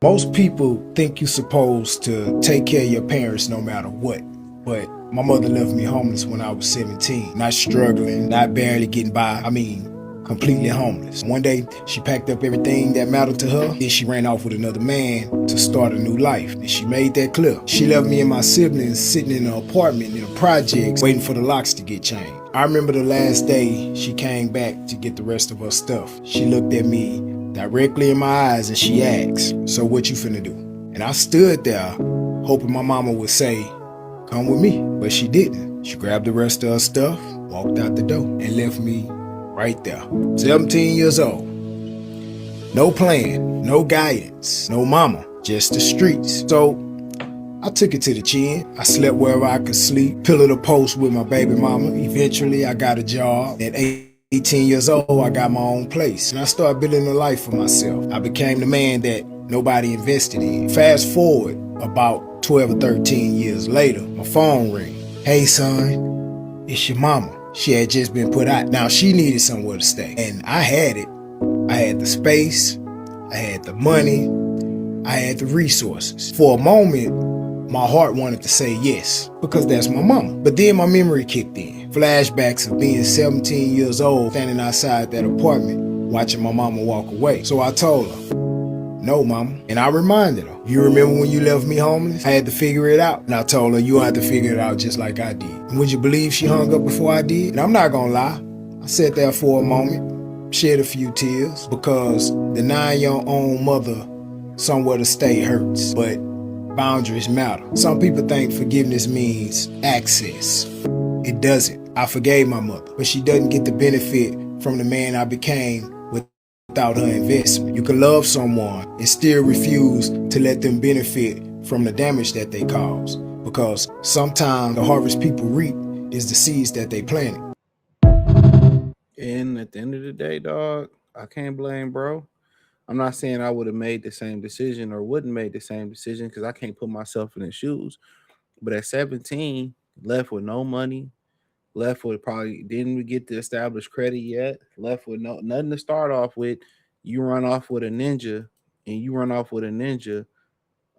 Most people think you're supposed to take care of your parents no matter what. But my mother left me homeless when I was 17. Not struggling, not barely getting by. Completely homeless. One day, she packed up everything that mattered to her. Then she ran off with another man to start a new life. And she made that clear. She left me and my siblings sitting in an apartment in a project waiting for the locks to get changed. I remember the last day she came back to get the rest of her stuff. She looked at me directly in my eyes and she asked, "So what you finna do?" And I stood there hoping my mama would say, "Come with me," but she didn't. She grabbed the rest of her stuff, walked out the door, and left me right there. 17 years old. No plan, no guidance, no mama, just the streets. So I took it to the chin. I slept wherever I could sleep, pillow to post with my baby mama. Eventually I got a job. At 18 years old, I got my own place. And I started building a life for myself. I became the man that nobody invested in. Fast forward about 12 or 13 years later, my phone rang. "Hey son, it's your mama." She had just been put out. Now she needed somewhere to stay. And I had it. I had the space, I had the money, I had the resources. For a moment, my heart wanted to say yes, because that's my mama. But then my memory kicked in. Flashbacks of being 17 years old, standing outside that apartment, watching my mama walk away. So I told her, "No, mama." And I reminded her, "You remember when you left me homeless? I had to figure it out." And I told her, "You had to figure it out just like I did." And would you believe she hung up before I did? And I'm not gonna lie, I sat there for a moment, shed a few tears, because denying your own mother somewhere to stay hurts, but boundaries matter. Some people think forgiveness means access. It doesn't. I forgave my mother, but she doesn't get the benefit from the man I became without her investment. You can love someone and still refuse to let them benefit from the damage that they cause, because sometimes the harvest people reap is the seeds that they planted. And at the end of the day, dog, I can't blame bro. I'm not saying I would have made the same decision or wouldn't make the same decision because I can't put myself in his shoes. But at 17, left with no money, left with probably didn't get to establish credit yet, left with nothing to start off with. You run off with a ninja, and you run off with a ninja.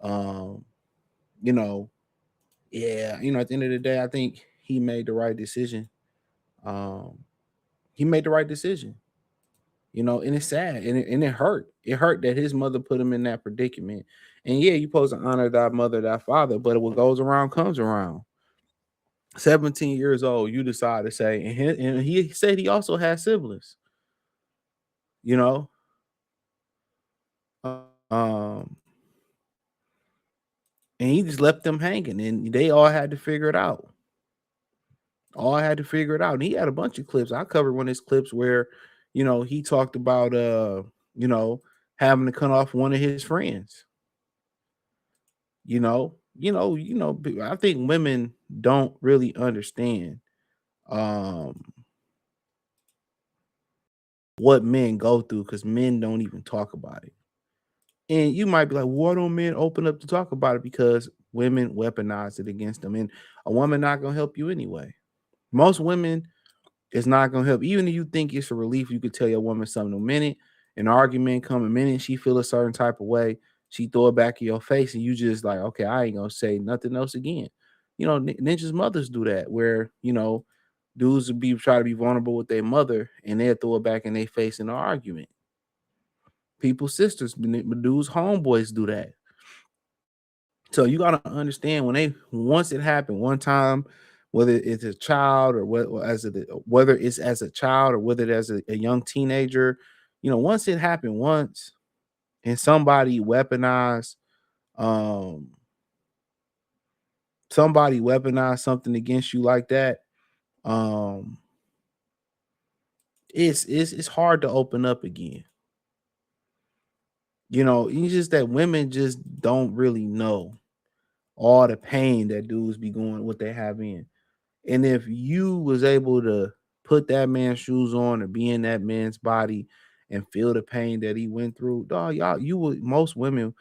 Um, you know, yeah, at the end of the day, I think he made the right decision. Um, he made the right decision. And it's sad and it hurt. It hurt that his mother put him in that predicament. And yeah, you're supposed to honor thy mother, thy father, but what goes around comes around. 17 years old, you decide to say, and he said he also had siblings, you know. Um, and he just left them hanging, and they all had to figure it out. All had to figure it out. And he had a bunch of clips. I covered one of his clips where, he talked about you know, having to cut off one of his friends. I think women don't really understand um what men go through because men don't even talk about it. And you might be like, why don't men open up to talk about it? Because women weaponize it against them. And a woman not gonna help you anyway. Most women is not gonna help. Even if you think it's a relief, you could tell your woman something a minute, an argument come a minute, she feel a certain type of way, she throw it back in your face, and you just like, okay, I ain't gonna say nothing else again. Ninjas mothers do that, where dudes would be try to be vulnerable with their mother, and they'll throw it back in their face in an argument. People's sisters, dudes, homeboys do that. So you gotta understand once it happened one time, whether it's a child or whether it's as a child or whether it's as a young teenager, once it happened once and um somebody weaponized something against you like that, um, it's hard to open up again. It's just that women just don't really know all the pain that dudes be going what they have in. And if you was able to put that man's shoes on or be in that man's body and feel the pain that he went through, dog, most women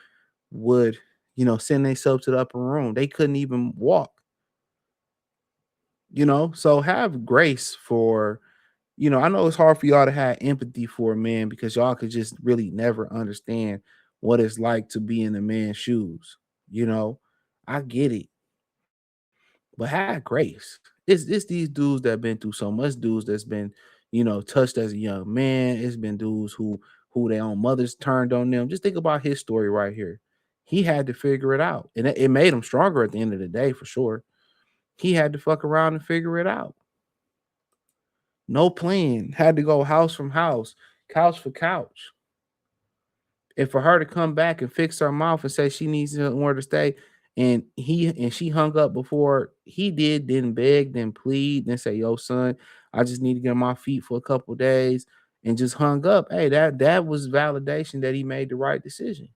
would, send themselves to the upper room. They couldn't even walk, So have grace for, I know it's hard for y'all to have empathy for a man because y'all could just really never understand what it's like to be in a man's shoes. You know, I get it, but have grace. It's these dudes that been through so much, dudes that's been, touched as a young man. It's been dudes who their own mothers turned on them. Just think about his story right here. He had to figure it out, and it made him stronger at the end of the day, for sure. He had to fuck around and figure it out. No plan. Had to go house from house, couch for couch. And for her to come back and fix her mouth and say she needs somewhere to stay, and she hung up before he did, didn't beg, didn't plead, didn't say, "Yo, son, I just need to get on my feet for a couple days," and just hung up. Hey, that was validation that he made the right decision.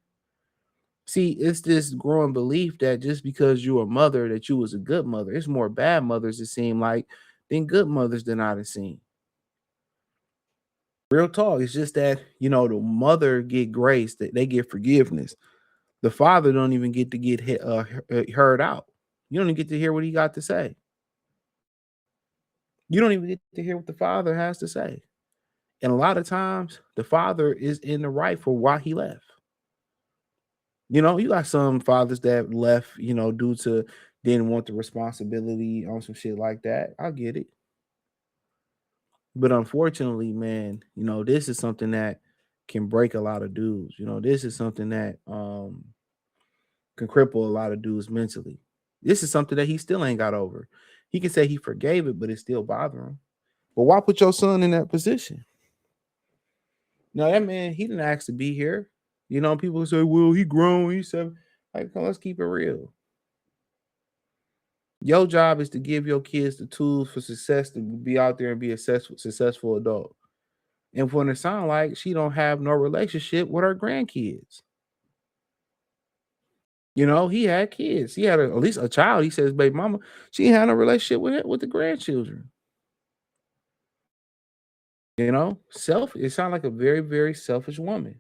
See, it's this growing belief that just because you're a mother, that you was a good mother. It's more bad mothers, it seem like, than good mothers than I've seen. Real talk. It's just that, the mother get grace, that they get forgiveness. The father don't even get to get heard out. You don't even get to hear what he got to say. You don't even get to hear what the father has to say. And a lot of times, the father is in the right for why he left. You got some fathers that left, due to didn't want the responsibility on some shit like that. I get it. But unfortunately, man, this is something that can break a lot of dudes. This is something that can cripple a lot of dudes mentally. This is something that he still ain't got over. He can say he forgave it, but it still bother him. But why put your son in that position? No, that man, he didn't ask to be here. People say, well, he grown, he's 7. Like, come, let's keep it real. Your job is to give your kids the tools for success to be out there and be a successful adult. And for it sound like she don't have no relationship with her grandkids. He had kids. He had at least a child. He says, baby mama, she had no relationship with the grandchildren. It sounds like a very, very selfish woman.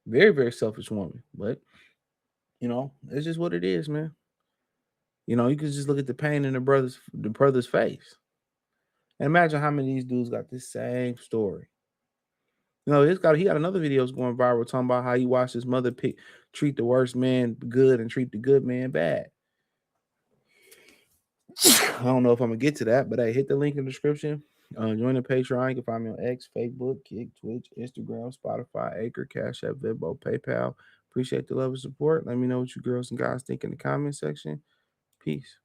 Very, very selfish woman. But, it's just what it is, man. You can just look at the pain in the brother's face. And imagine how many of these dudes got this same story. He got another video going viral talking about how he watched his mother treat the worst man good and treat the good man bad. I don't know if I'm gonna get to that, but hey, hit the link in the description. Join the Patreon. You can find me on X, Facebook, Kick, Twitch, Instagram, Spotify, Anchor, Cash App, Venmo, PayPal. Appreciate the love and support. Let me know what you girls and guys think in the comment section. Peace.